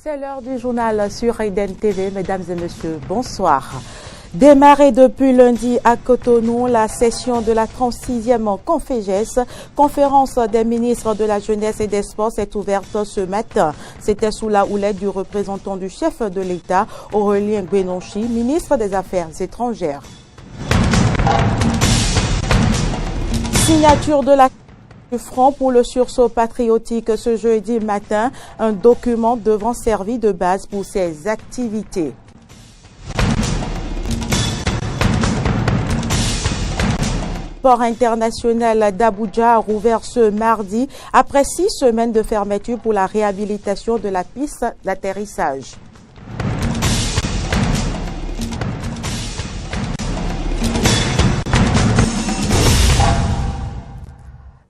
C'est l'heure du journal sur Eden TV. Mesdames et messieurs, bonsoir. Démarrée depuis lundi à Cotonou, la session de la 36e Conféges, conférence des ministres de la Jeunesse et des Sports, s'est ouverte ce matin. C'était sous la houlette du représentant du chef de l'État, Aurélien Gbenonchi, ministre des Affaires étrangères. Signature de la du Front pour le sursaut patriotique ce jeudi matin, un document devant servir de base pour ses activités. Port international d'Abuja a rouvert ce mardi après 6 semaines de fermeture pour la réhabilitation de la piste d'atterrissage.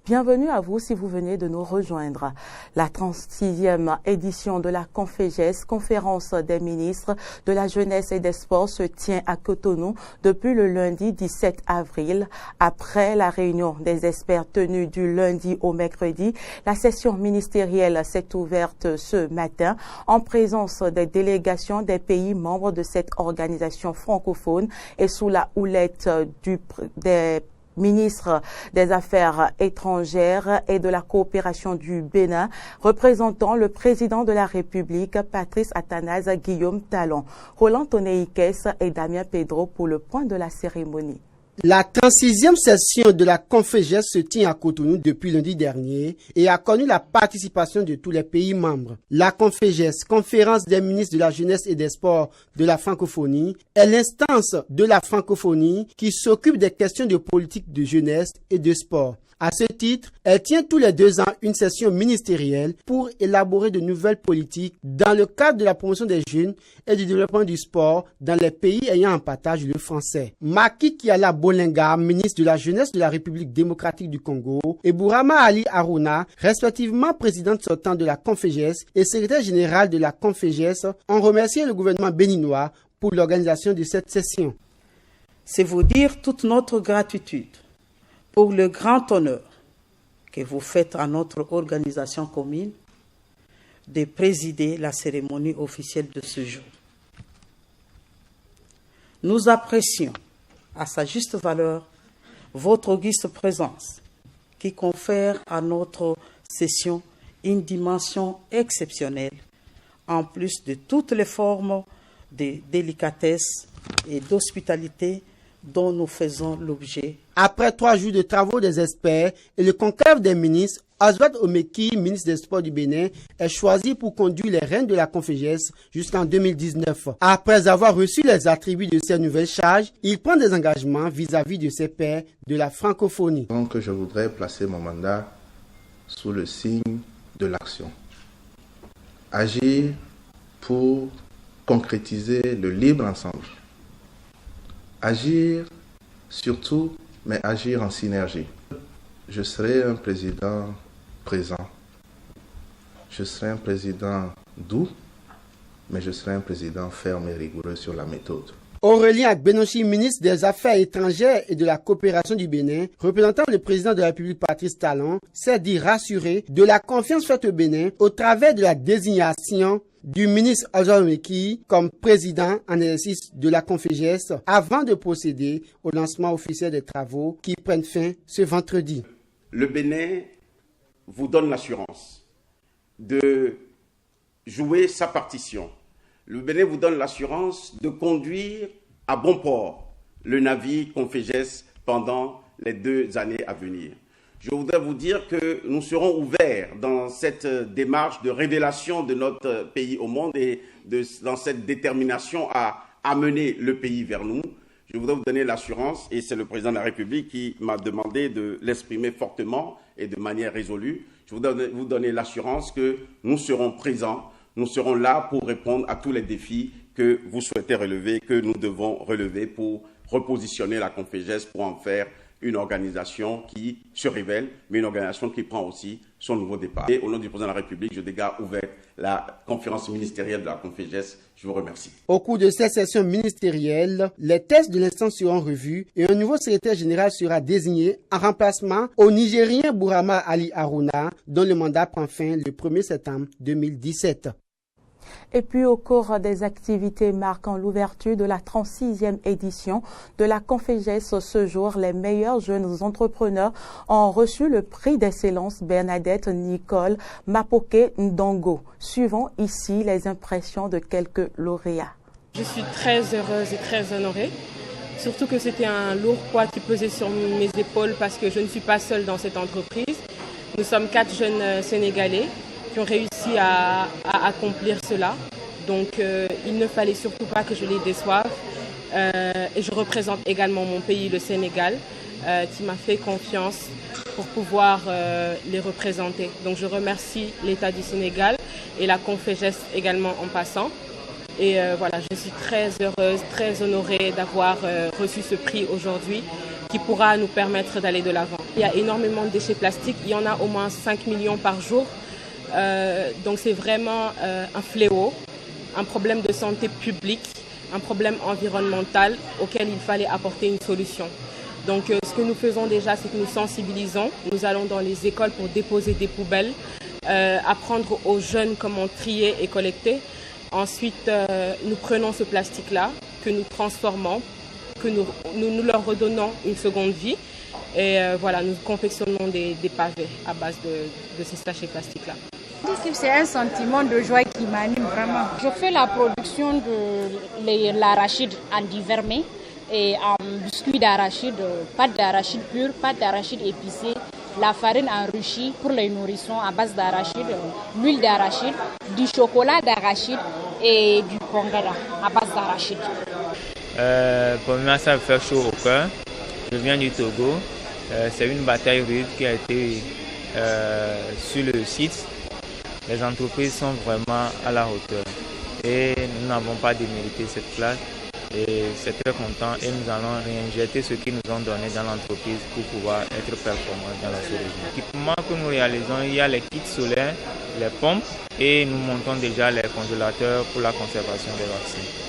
Bienvenue à vous si vous venez de nous rejoindre. La 36e édition de la Conféges, conférence des ministres de la Jeunesse et des Sports, se tient à Cotonou depuis le lundi 17 avril. Après la réunion des experts tenue du lundi au mercredi, la session ministérielle s'est ouverte ce matin en présence des délégations des pays membres de cette organisation francophone et sous la houlette des ministre des Affaires étrangères et de la coopération du Bénin, représentant le président de la République, Patrice Athanase Guillaume Talon, Roland Toneikes et Damien Pedro pour le point de la cérémonie. La 36e session de la Conféges se tient à Cotonou depuis lundi dernier et a connu la participation de tous les pays membres. La Conféges, conférence des ministres de la Jeunesse et des Sports de la francophonie, est l'instance de la francophonie qui s'occupe des questions de politique de jeunesse et de sport. À ce titre, elle tient tous les 2 ans une session ministérielle pour élaborer de nouvelles politiques dans le cadre de la promotion des jeunes et du développement du sport dans les pays ayant en partage le français. Maki Kiala Bolenga, ministre de la Jeunesse de la République démocratique du Congo, et Bourama Ali Harouna, respectivement présidente sortante de la Conféges et secrétaire général de la Conféges, ont remercié le gouvernement béninois pour l'organisation de cette session. C'est vous dire toute notre gratitude pour le grand honneur que vous faites à notre organisation commune de présider la cérémonie officielle de ce jour. Nous apprécions à sa juste valeur votre auguste présence qui confère à notre session une dimension exceptionnelle en plus de toutes les formes de délicatesse et d'hospitalité dont nous faisons l'objet. Après 3 jours de travaux des experts et le conclave des ministres, Oswald Omeki, ministre des Sports du Bénin, est choisi pour conduire les rênes de la Conféges jusqu'en 2019. Après avoir reçu les attributs de ses nouvelles charges, il prend des engagements vis-à-vis de ses pairs de la francophonie. Donc je voudrais placer mon mandat sous le signe de l'action. Agir pour concrétiser le libre ensemble. Agir surtout, mais agir en synergie. Je serai un président présent. Je serai un président doux, mais je serai un président ferme et rigoureux sur la méthode. Aurélien Gbenonchi, ministre des Affaires étrangères et de la coopération du Bénin, représentant le président de la République Patrice Talon, s'est dit rassuré de la confiance faite au Bénin au travers de la désignation du ministre Oswald Omeki comme président en exercice de la Conféges avant de procéder au lancement officiel des travaux qui prennent fin ce vendredi. Le Bénin vous donne l'assurance de jouer sa partition. Le Bénin vous donne l'assurance de conduire à bon port le navire Conféges pendant les 2 années à venir. Je voudrais vous dire que nous serons ouverts dans cette démarche de révélation de notre pays au monde et dans cette détermination à amener le pays vers nous. Je voudrais vous donner l'assurance, et c'est le président de la République qui m'a demandé de l'exprimer fortement et de manière résolue. Je voudrais vous donner l'assurance que nous serons présents, nous serons là pour répondre à tous les défis que vous souhaitez relever, que nous devons relever pour repositionner la Conféges, pour en faire une organisation qui se révèle, mais une organisation qui prend aussi son nouveau départ. Et au nom du président de la République, je déclare ouverte la conférence ministérielle de la Conféges. Je vous remercie. Au cours de cette session ministérielle, les textes de l'instance seront revus et un nouveau secrétaire général sera désigné en remplacement au Nigérien Bourama Ali Harouna, dont le mandat prend fin le 1er septembre 2017. Et puis au cours des activités marquant l'ouverture de la 36e édition de la Conféges ce jour, les meilleurs jeunes entrepreneurs ont reçu le prix d'excellence Bernadette Nicole Mapoké Ndongo. Suivons ici les impressions de quelques lauréats. Je suis très heureuse et très honorée, surtout que c'était un lourd poids qui pesait sur mes épaules parce que je ne suis pas seule dans cette entreprise. Nous sommes 4 jeunes Sénégalais qui ont réussi à accomplir cela. Donc il ne fallait surtout pas que je les déçoive. Et je représente également mon pays, le Sénégal, qui m'a fait confiance pour pouvoir les représenter. Donc je remercie l'État du Sénégal et la Conféges également en passant. Et voilà, je suis très heureuse, très honorée d'avoir reçu ce prix aujourd'hui qui pourra nous permettre d'aller de l'avant. Il y a énormément de déchets plastiques, il y en a au moins 5 millions par jour. Donc c'est vraiment un fléau, un problème de santé publique, un problème environnemental auquel il fallait apporter une solution. Donc ce que nous faisons déjà, c'est que nous sensibilisons. Nous allons dans les écoles pour déposer des poubelles, apprendre aux jeunes comment trier et collecter. Ensuite, nous prenons ce plastique-là, que nous transformons, que nous leur redonnons une seconde vie. Et voilà, nous confectionnons des pavés à base de ces sachets plastiques-là. C'est un sentiment de joie qui m'anime vraiment. Je fais la production de l'arachide en divers mets et en biscuits d'arachide, pâte d'arachide pure, pâte d'arachide épicée, la farine enrichie pour les nourrissons à base d'arachide, l'huile d'arachide, du chocolat d'arachide et du congara à base d'arachide. Pour moi, ça me fait chaud au cœur. Je viens du Togo. C'est une bataille rude qui a été sur le site. Les entreprises sont vraiment à la hauteur et nous n'avons pas démérité cette place et c'est très content et nous allons réinjecter ce qu'ils nous ont donné dans l'entreprise pour pouvoir être performants dans la sous-région. L'équipement que nous réalisons, il y a les kits solaires, les pompes et nous montons déjà les congélateurs pour la conservation des vaccins.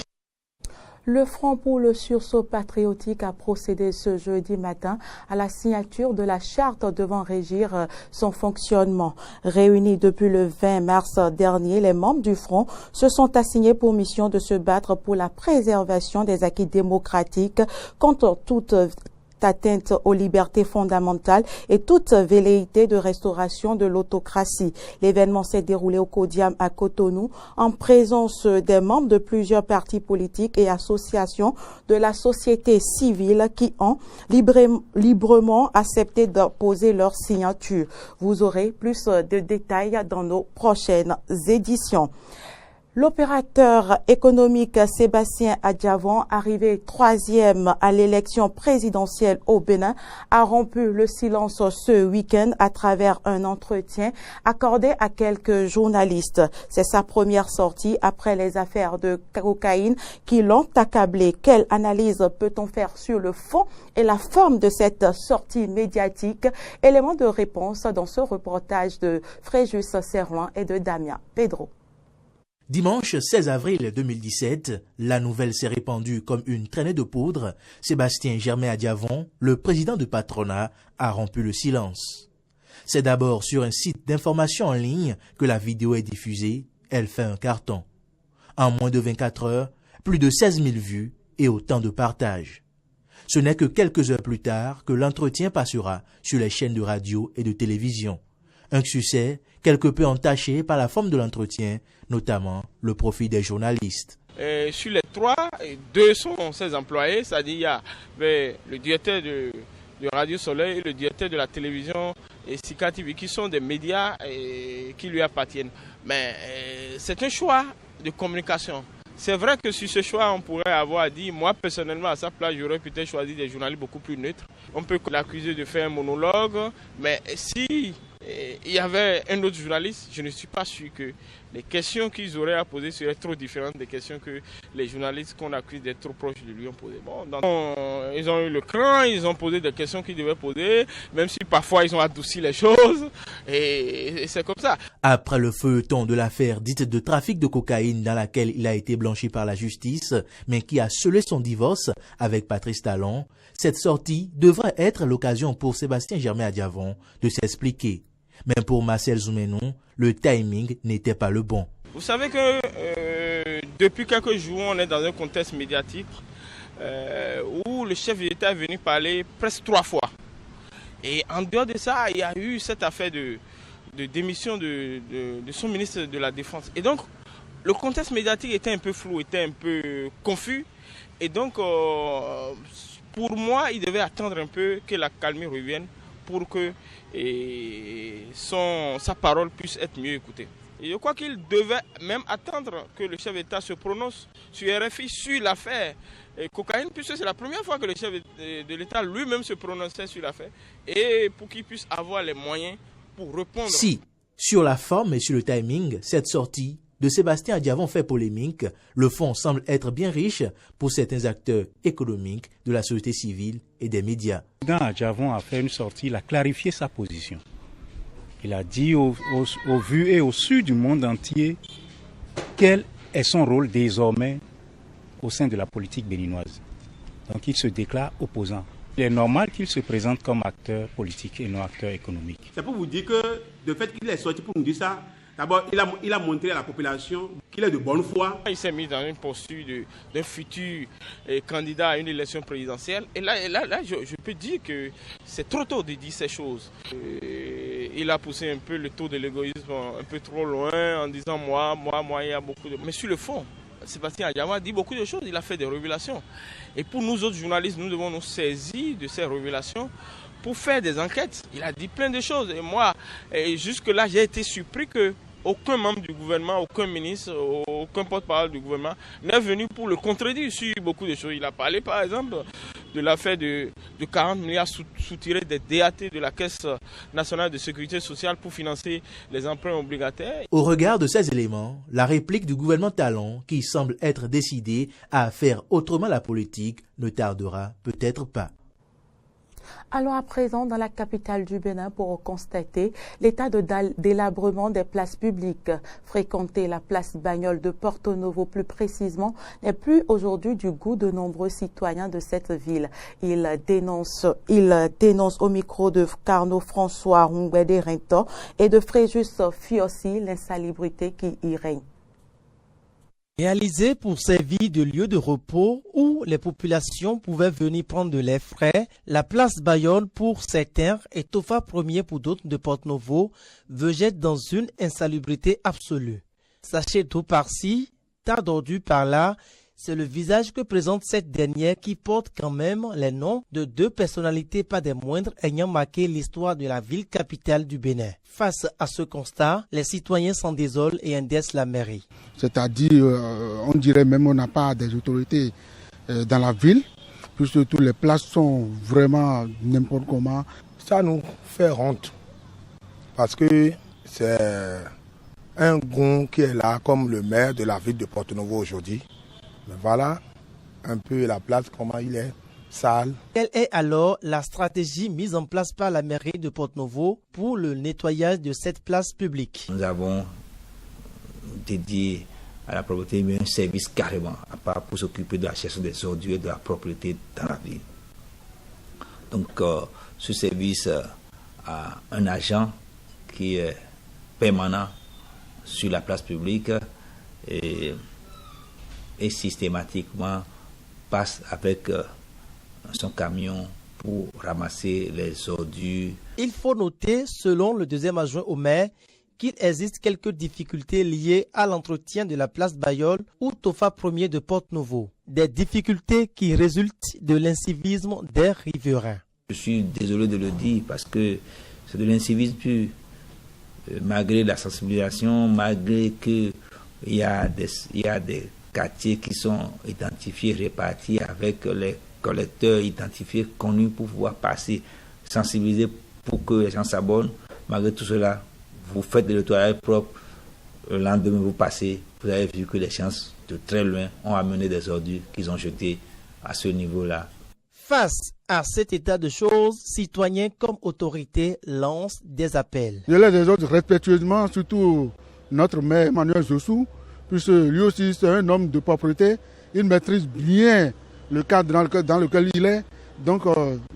Le Front pour le sursaut patriotique a procédé ce jeudi matin à la signature de la charte devant régir son fonctionnement. Réunis depuis le 20 mars dernier, les membres du Front se sont assignés pour mission de se battre pour la préservation des acquis démocratiques contre toute atteinte aux libertés fondamentales et toute velléité de restauration de l'autocratie. L'événement s'est déroulé au Codiam à Cotonou en présence des membres de plusieurs partis politiques et associations de la société civile qui ont librement accepté de poser leur signature. Vous aurez plus de détails dans nos prochaines éditions. L'opérateur économique Sébastien Adjavon, arrivé 3e à l'élection présidentielle au Bénin, a rompu le silence ce week-end à travers un entretien accordé à quelques journalistes. C'est sa première sortie après les affaires de cocaïne qui l'ont accablé. Quelle analyse peut-on faire sur le fond et la forme de cette sortie médiatique? Élément de réponse dans ce reportage de Fréjus Serloin et de Damien Pedro. Dimanche 16 avril 2017, la nouvelle s'est répandue comme une traînée de poudre. Sébastien Germain Adjavon, le président de Patronat, a rompu le silence. C'est d'abord sur un site d'information en ligne que la vidéo est diffusée. Elle fait un carton. En moins de 24 heures, plus de 16 000 vues et autant de partages. Ce n'est que quelques heures plus tard que l'entretien passera sur les chaînes de radio et de télévision. Un succès quelque peu entaché par la forme de l'entretien, notamment le profil des journalistes. Sur les 3, 2 sont ses employés, c'est-à-dire il y a le directeur de Radio Soleil et le directeur de la télévision et Sika TV qui sont des médias qui lui appartiennent. Mais c'est un choix de communication. C'est vrai que sur ce choix, on pourrait avoir dit, moi personnellement à sa place, j'aurais peut-être choisi des journalistes beaucoup plus neutres. On peut l'accuser de faire un monologue, mais si il y avait un autre journaliste, je ne suis pas sûr que les questions qu'ils auraient à poser seraient trop différentes des questions que les journalistes qu'on accuse d'être trop proches de lui ont posées. Bon, ils ont eu le cran, ils ont posé des questions qu'ils devaient poser, même si parfois ils ont adouci les choses, et c'est comme ça. Après le feuilleton de l'affaire dite de trafic de cocaïne dans laquelle il a été blanchi par la justice, mais qui a scellé son divorce avec Patrice Talon, cette sortie devrait être l'occasion pour Sébastien Germain Adjavon de s'expliquer. Mais pour Marcel Zoumenou, le timing n'était pas le bon. Vous savez que depuis quelques jours, on est dans un contexte médiatique où le chef de l'État est venu parler presque 3 fois. Et en dehors de ça, il y a eu cette affaire de démission de son ministre de la Défense. Et donc, le contexte médiatique était un peu flou, était un peu confus. Et donc, pour moi, il devait attendre un peu que la calmie revienne pour que sa parole puisse être mieux écoutée. Et je crois qu'il devait même attendre que le chef d'État se prononce sur RFI sur l'affaire cocaïne, puisque c'est la première fois que le chef de l'État lui-même se prononçait sur l'affaire, et pour qu'il puisse avoir les moyens pour répondre. Si, sur la forme et sur le timing, cette sortie de Sébastien Adjavon fait polémique, le fond semble être bien riche pour certains acteurs économiques de la société civile et des médias. Adjavon a fait une sortie, il a clarifié sa position. Il a dit au vu et au su du monde entier quel est son rôle désormais au sein de la politique béninoise. Donc il se déclare opposant. Il est normal qu'il se présente comme acteur politique et non acteur économique. C'est pour vous dire que le fait qu'il est sorti pour nous dire ça, d'abord il a montré à la population qu'il est de bonne foi. Il s'est mis dans une posture d'un futur candidat à une élection présidentielle. Et là je peux dire que c'est trop tôt de dire ces choses. Il a poussé un peu le taux de l'égoïsme un peu trop loin en disant moi, il y a beaucoup de... Mais sur le fond, Sébastien Adjavon a dit beaucoup de choses, il a fait des révélations. Et pour nous autres journalistes, nous devons nous saisir de ces révélations pour faire des enquêtes. Il a dit plein de choses. Et moi, jusque-là, j'ai été surpris que aucun membre du gouvernement, aucun ministre, aucun porte-parole du gouvernement n'est venu pour le contredire sur beaucoup de choses. Il a parlé par exemple de l'affaire de 40 milliards soutirés des DAT de la Caisse nationale de sécurité sociale pour financer les emprunts obligataires. Au regard de ces éléments, la réplique du gouvernement Talon, qui semble être décidé à faire autrement la politique, ne tardera peut-être pas. Allons à présent dans la capitale du Bénin pour constater l'état de délabrement des places publiques. Fréquenter la place Bagnole de Porto Novo plus précisément n'est plus aujourd'hui du goût de nombreux citoyens de cette ville. Ils dénoncent au micro de Carnot François Rungwede Rinto et de Fréjus Fiossi l'insalubrité qui y règne. Réalisé pour servir de lieu de repos où les populations pouvaient venir prendre de l'air frais, la place Bayonne pour certains et Tofa Premier pour d'autres de Porto Novo végète dans une insalubrité absolue. Sachet d'eau par-ci, tas d'ordures par-là, c'est le visage que présente cette dernière qui porte quand même les noms de 2 personnalités pas des moindres ayant marqué l'histoire de la ville capitale du Bénin. Face à ce constat, les citoyens s'en désolent et indexent la mairie. C'est-à-dire, on dirait même on n'a pas des autorités dans la ville, puisque toutes les places sont vraiment n'importe comment. Ça nous fait honte, parce que c'est un gon qui est là comme le maire de la ville de Porto Novo aujourd'hui. Mais voilà un peu la place, comment il est, sale. Quelle est alors la stratégie mise en place par la mairie de Porto Novo pour le nettoyage de cette place publique? Nous avons dédié à la propreté un service carrément, à part pour s'occuper de la gestion des ordures et de la propreté dans la ville. Donc ce service a un agent qui est permanent sur la place publique et systématiquement passe avec son camion pour ramasser les ordures. Il faut noter, selon le deuxième adjoint au maire, qu'il existe quelques difficultés liées à l'entretien de la place Bayole ou Tofa Premier de Porto Novo. Des difficultés qui résultent de l'incivisme des riverains. Je suis désolé de le dire parce que c'est de l'incivisme pur. Malgré la sensibilisation, malgré qu'il y a des quartiers qui sont identifiés, répartis avec les collecteurs identifiés, connus pour pouvoir passer, sensibiliser pour que les gens s'abonnent. Malgré tout cela, vous faites le nettoyage propre, le lendemain vous passez, vous avez vu que les gens de très loin ont amené des ordures qu'ils ont jetées à ce niveau-là. Face à cet état de choses, citoyens comme autorités lancent des appels. Je les exhorte respectueusement, surtout notre maire Emmanuel Jossou, puisque lui aussi c'est un homme de propreté, il maîtrise bien le cadre dans lequel il est. Donc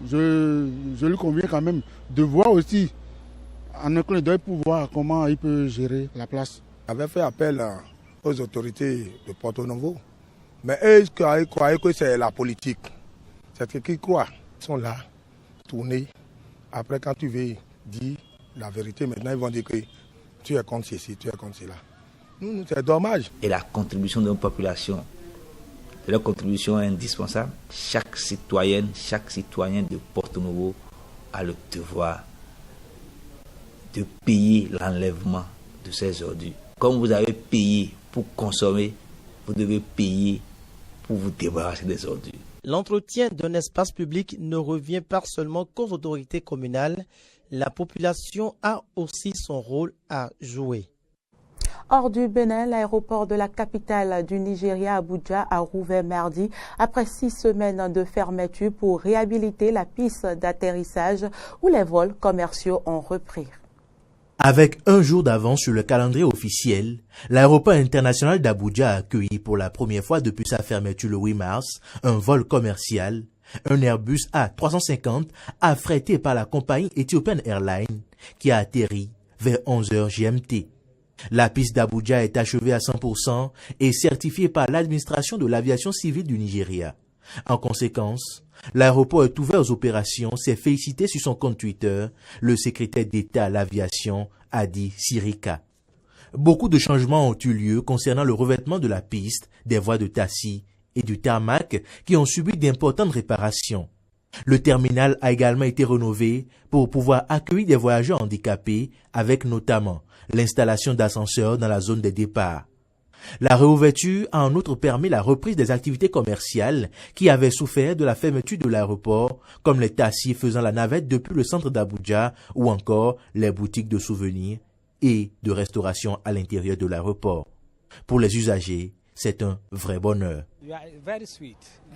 je lui conviens quand même de voir aussi en un clin d'œil pour voir comment il peut gérer la place. avait fait appel aux autorités de Porto Novo. Mais eux croyaient que c'est la politique. C'est ce qu'ils croient. Ils sont là, tournés. Après, quand tu veux dire la vérité, maintenant, ils vont dire que tu es contre ceci, tu es contre cela. C'est dommage. Et la contribution de nos populations, leur contribution est indispensable. Chaque citoyenne, chaque citoyen de Porto Novo a le devoir de payer l'enlèvement de ces ordures. Comme vous avez payé pour consommer, vous devez payer pour vous débarrasser des ordures. L'entretien d'un espace public ne revient pas seulement qu'aux autorités communales. La population a aussi son rôle à jouer. Hors du Bénin, l'aéroport de la capitale du Nigeria, Abuja, a rouvert mardi après 6 semaines de fermeture pour réhabiliter la piste d'atterrissage où les vols commerciaux ont repris. Avec un jour d'avance sur le calendrier officiel, l'aéroport international d'Abuja a accueilli pour la première fois depuis sa fermeture le 8 mars un vol commercial, un Airbus A350 affrété par la compagnie Ethiopian Airlines qui a atterri vers 11h GMT. La piste d'Abuja est achevée à 100% et certifiée par l'administration de l'aviation civile du Nigeria. En conséquence, l'aéroport est ouvert aux opérations, s'est félicité sur son compte Twitter le secrétaire d'État à l'aviation, Adi Sirika. Beaucoup de changements ont eu lieu concernant le revêtement de la piste, des voies de taxi et du tarmac qui ont subi d'importantes réparations. Le terminal a également été rénové pour pouvoir accueillir des voyageurs handicapés avec notamment l'installation d'ascenseurs dans la zone des départs. La réouverture a en outre permis la reprise des activités commerciales qui avaient souffert de la fermeture de l'aéroport, comme les taxis faisant la navette depuis le centre d'Abuja ou encore les boutiques de souvenirs et de restauration à l'intérieur de l'aéroport. Pour les usagers, c'est un vrai bonheur.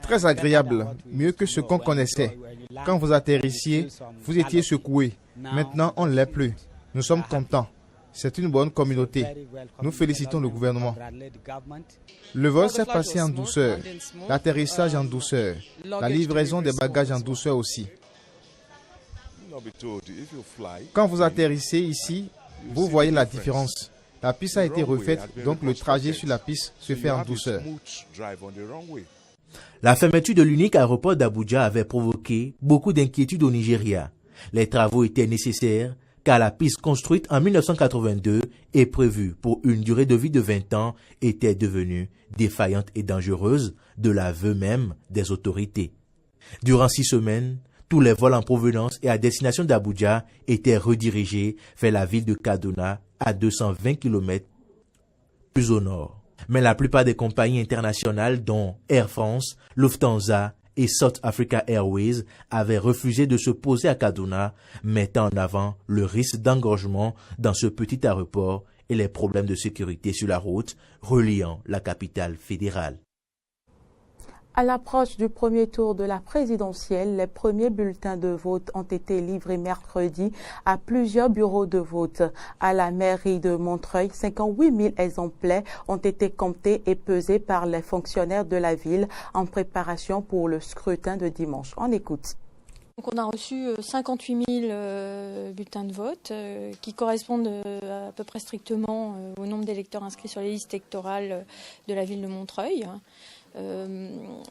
Très agréable, mieux que ce qu'on connaissait. Quand vous atterrissiez, vous étiez secoué. Maintenant, on ne l'est plus. Nous sommes contents. C'est une bonne communauté. Nous félicitons le gouvernement. Le vol s'est passé en douceur, l'atterrissage en douceur, la livraison des bagages en douceur aussi. Quand vous atterrissez ici, vous voyez la différence. La piste a été refaite, donc le trajet sur la piste se fait en douceur. La fermeture de l'unique aéroport d'Abuja avait provoqué beaucoup d'inquiétudes au Nigeria. Les travaux étaient nécessaires car la piste construite en 1982 et prévue pour une durée de vie de 20 ans était devenue défaillante et dangereuse de l'aveu même des autorités. Durant 6 semaines, tous les vols en provenance et à destination d'Abuja étaient redirigés vers la ville de Kaduna à 220 km plus au nord. Mais la plupart des compagnies internationales dont Air France, Lufthansa et South Africa Airways avaient refusé de se poser à Kaduna, mettant en avant le risque d'engorgement dans ce petit aéroport et les problèmes de sécurité sur la route reliant la capitale fédérale. À l'approche du premier tour de la présidentielle, les premiers bulletins de vote ont été livrés mercredi à plusieurs bureaux de vote. À la mairie de Montreuil, 58 000 exemplaires ont été comptés et pesés par les fonctionnaires de la ville en préparation pour le scrutin de dimanche. On écoute. Donc on a reçu 58 000 bulletins de vote qui correspondent à peu près strictement au nombre d'électeurs inscrits sur les listes électorales de la ville de Montreuil.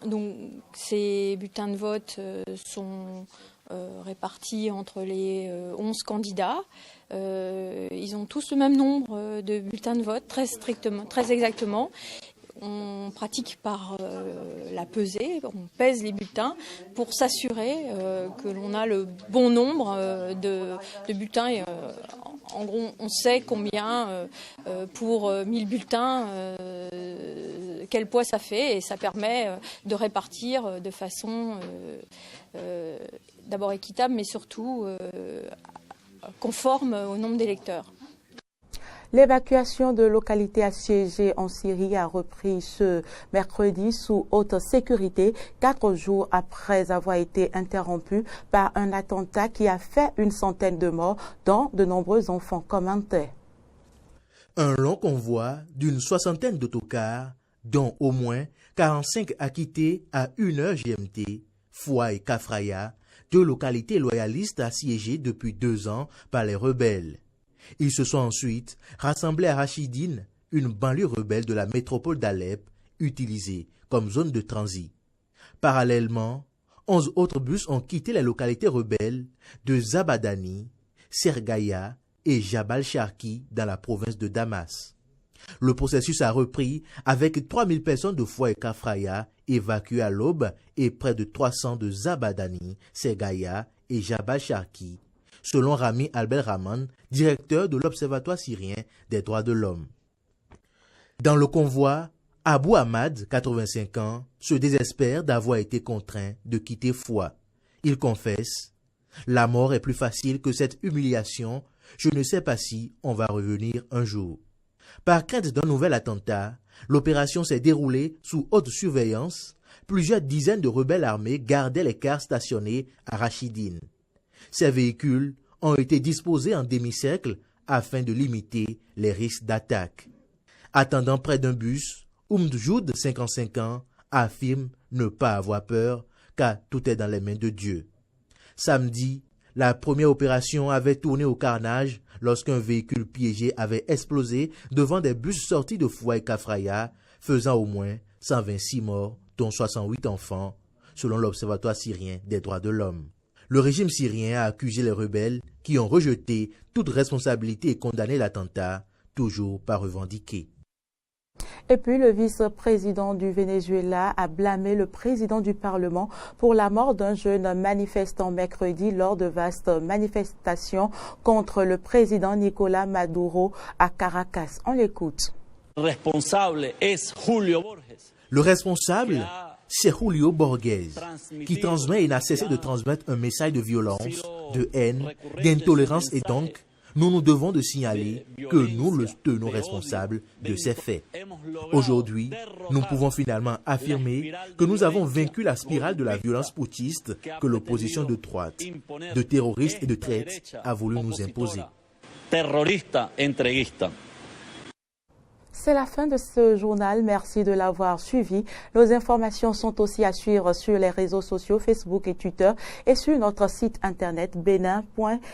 Donc ces bulletins de vote sont répartis entre les 11 candidats. Ils ont tous le même nombre de bulletins de vote, très strictement, très exactement. On pratique par la pesée, on pèse les bulletins pour s'assurer que l'on a le bon nombre de bulletins. Et, en gros, on sait combien pour 1000 bulletins, quel poids ça fait, et ça permet de répartir de façon d'abord équitable, mais surtout conforme au nombre d'électeurs. L'évacuation de localités assiégées en Syrie a repris ce mercredi sous haute sécurité, 4 jours après avoir été interrompue par un attentat qui a fait une centaine de morts, dont de nombreux enfants commentaient. Un long convoi d'une 60aine d'autocars, dont au moins 45 a quitté à 1h GMT, Foua et Kafraya, 2 localités loyalistes assiégées depuis 2 ans par les rebelles. Ils se sont ensuite rassemblés à Rachidine, une banlieue rebelle de la métropole d'Alep, utilisée comme zone de transit. Parallèlement, 11 autres bus ont quitté les localités rebelles de Zabadani, Sergaya et Jabal Sharki dans la province de Damas. Le processus a repris avec 3000 personnes de Foua et Kafraya évacuées à l'aube et près de 300 de Zabadani, Sergaya et Jabal Sharki, selon Rami Albel-Rahman, directeur de l'Observatoire syrien des droits de l'homme. Dans le convoi, Abou Ahmad, 85 ans, se désespère d'avoir été contraint de quitter Foua. Il confesse « La mort est plus facile que cette humiliation. Je ne sais pas si on va revenir un jour. » Par crainte d'un nouvel attentat, l'opération s'est déroulée sous haute surveillance. Plusieurs dizaines de rebelles armés gardaient les cars stationnés à Rachidine. Ces véhicules ont été disposés en demi-cercle afin de limiter les risques d'attaque. Attendant près d'un bus, Oumdjoud, 55 ans, affirme ne pas avoir peur car tout est dans les mains de Dieu. Samedi, la première opération avait tourné au carnage lorsqu'un véhicule piégé avait explosé devant des bus sortis de Foua et Kafraya, faisant au moins 126 morts, dont 68 enfants, selon l'Observatoire syrien des droits de l'homme. Le régime syrien a accusé les rebelles qui ont rejeté toute responsabilité et condamné l'attentat, toujours pas revendiqué. Et puis, le vice-président du Venezuela a blâmé le président du Parlement pour la mort d'un jeune manifestant mercredi lors de vastes manifestations contre le président Nicolás Maduro à Caracas. On l'écoute. Le responsable, c'est Julio Borges, qui transmet et n'a cessé de transmettre un message de violence, de haine, d'intolérance et donc, nous devons de signaler que nous le tenons responsable de ces faits. Aujourd'hui, nous pouvons finalement affirmer que nous avons vaincu la spirale de la violence putschiste que l'opposition de droite, de terroristes et de traîtres a voulu nous imposer. C'est la fin de ce journal. Merci de l'avoir suivi. Nos informations sont aussi à suivre sur les réseaux sociaux Facebook et Twitter et sur notre site internet benin.eden.tv.